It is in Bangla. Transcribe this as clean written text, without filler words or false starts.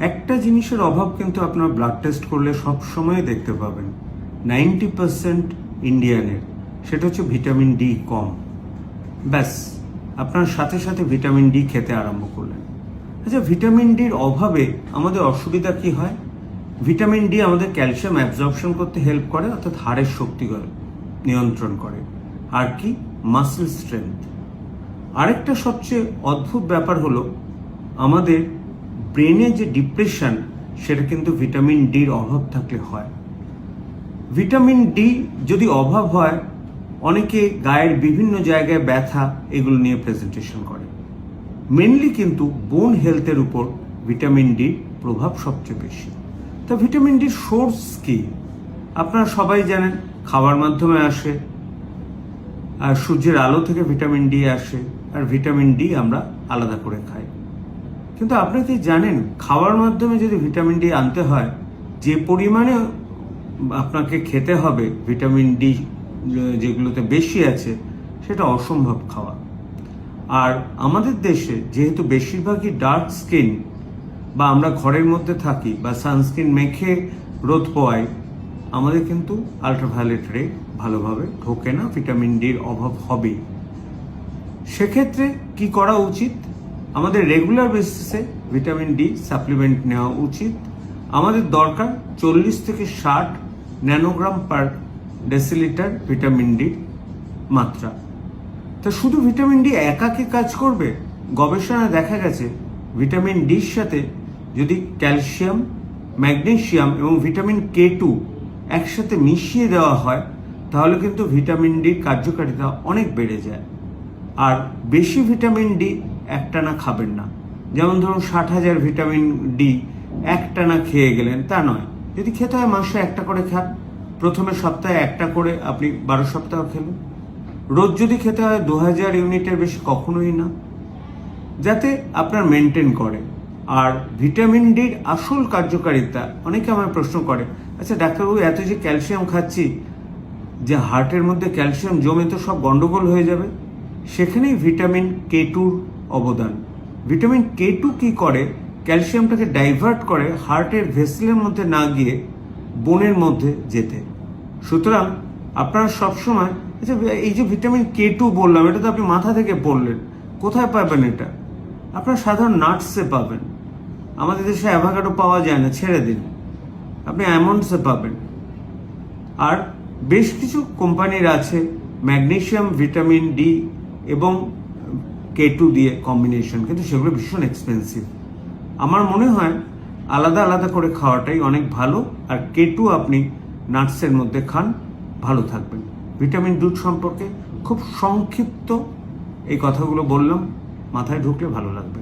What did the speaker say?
একটা জিনিসের অভাব কিন্তু আপনার ব্লাড টেস্ট করলে সব সময় দেখতে পাবেন 90% ইন্ডিয়ানের, সেটা হচ্ছে ভিটামিন ডি কম। ব্যাস, আপনার সাথে সাথে ভিটামিন ডি খেতে আরম্ভ করলেন। আচ্ছা, ভিটামিন ডির অভাবে আমাদের অসুবিধা কি হয়? ভিটামিন ডি আমাদের ক্যালসিয়াম অ্যাবজর্পশন করতে হেল্প করে, অর্থাৎ হাড়ের শক্তি নিয়ন্ত্রণ করে। আর কি? Muscle strength. আরেকটা সবচেয়ে অদ্ভুত ব্যাপার হলো আমাদের ব্রেনে যে ডিপ্রেশন, সেটা কিন্তু ভিটামিন ডির অভাব থাকলে হয়। ভিটামিন ডি যদি অভাব হয়, অনেকে গায়ের বিভিন্ন জায়গায় ব্যথা এগুলো নিয়ে প্রেজেন্টেশন করে। মেনলি কিন্তু বোন হেলথের উপর ভিটামিন ডির প্রভাব সবচেয়ে বেশি। তা ভিটামিন ডির সোর্স কি? আপনারা সবাই জানেন, খাওয়ার মাধ্যমে আসে, আর সূর্যের আলো থেকে ভিটামিন ডি আসে, আর ভিটামিন ডি আমরা আলাদা করে খাই। কিন্তু আপনি কি জানেন, খাওয়ার মাধ্যমে যদি ভিটামিন ডি আনতে হয়, যে পরিমাণে আপনাকে খেতে হবে ভিটামিন ডি যেগুলোতে বেশি আছে, সেটা অসম্ভব খাওয়া। আর আমাদের দেশে যেহেতু বেশিরভাগই ডার্ক স্কিন, বা আমরা ঘরের মধ্যে থাকি বা সানস্ক্রিন মেখে রোদ পোয়াই, আমাদের কিন্তু আল্ট্রাভায়োলেট রে ভালোভাবে ঢোকে না, ভিটামিন ডির অভাব হবেই। সেক্ষেত্রে কি করা উচিত? আমাদের রেগুলার বেসিসে ভিটামিন ডি সাপ্লিমেন্ট নেওয়া উচিত। আমাদের দরকার 40 থেকে 60 nanogram per decilitre vitamin D মাত্রা। তা শুধু ভিটামিন ডি একা কি কাজ করবে? গবেষণায় দেখা গেছে ভিটামিন ডির সাথে যদি ক্যালসিয়াম, ম্যাগনেসিয়াম এবং ভিটামিন K2 একসাথে মিশিয়ে দেওয়া হয়, তাহলে কিন্তু ভিটামিন ডির কার্যকারিতা অনেক বেড়ে যায়। আর বেশি ভিটামিন ডি একটানা খাবেন না। যেমন ধরুন 60,000 ভিটামিন ডি একটানা খেয়ে গেলেন, তা নয়। যদি খেতে হয় মাসে একটা করে খান, প্রথমে সপ্তাহে একটা করে আপনি 12 সপ্তাহ খেলেন। রোজ যদি খেতে হয় 2000 ইউনিটের বেশি কখনোই না, যাতে আপনার মেনটেন করে। আর ভিটামিন ডির আসল কার্যকারিতা, অনেকে আমায় প্রশ্ন করে, আচ্ছা ডাক্তারবাবু, এত যে ক্যালসিয়াম খাচ্ছি, যে হার্টের মধ্যে ক্যালসিয়াম জমে তো সব গন্ডগোল হয়ে যাবে। সেখানেই ভিটামিন K2-র অবদান। ভিটামিন K2 কি করে? ক্যালসিয়ামটাকে ডাইভার্ট করে হার্টের ভেসেলের মধ্যে না গিয়ে বোনের মধ্যে যেতে। সুতরাং আপনারা সবসময়, আচ্ছা এই যে ভিটামিন K2 বললাম, এটা তো আপনি মাথা থেকে পড়লেন, কোথায় পাবেন এটা? আপনার সাধারণ নাটসে পাবেন। আমাদের দেশে অ্যাভোকাডো পাওয়া যায় না, ছেড়ে দিন, আপনি অ্যালমন্ডসে পাবেন। আর বেশ কিছু কোম্পানির আছে ম্যাগনেসিয়াম, ভিটামিন ডি এবং K2 দিয়ে কম্বিনেশন, কিন্তু সেগুলো ভীষণ এক্সপেন্সিভ। আমার মনে হয় আলাদা আলাদা করে খাওয়াটাই অনেক ভালো। আর K2 আপনি নাটসের মধ্যে খান, ভালো থাকবেন। ভিটামিন ডি সম্পর্কে খুব সংক্ষিপ্ত এই কথাগুলো বললাম, মাথায় ঢুকলে ভালো লাগবে।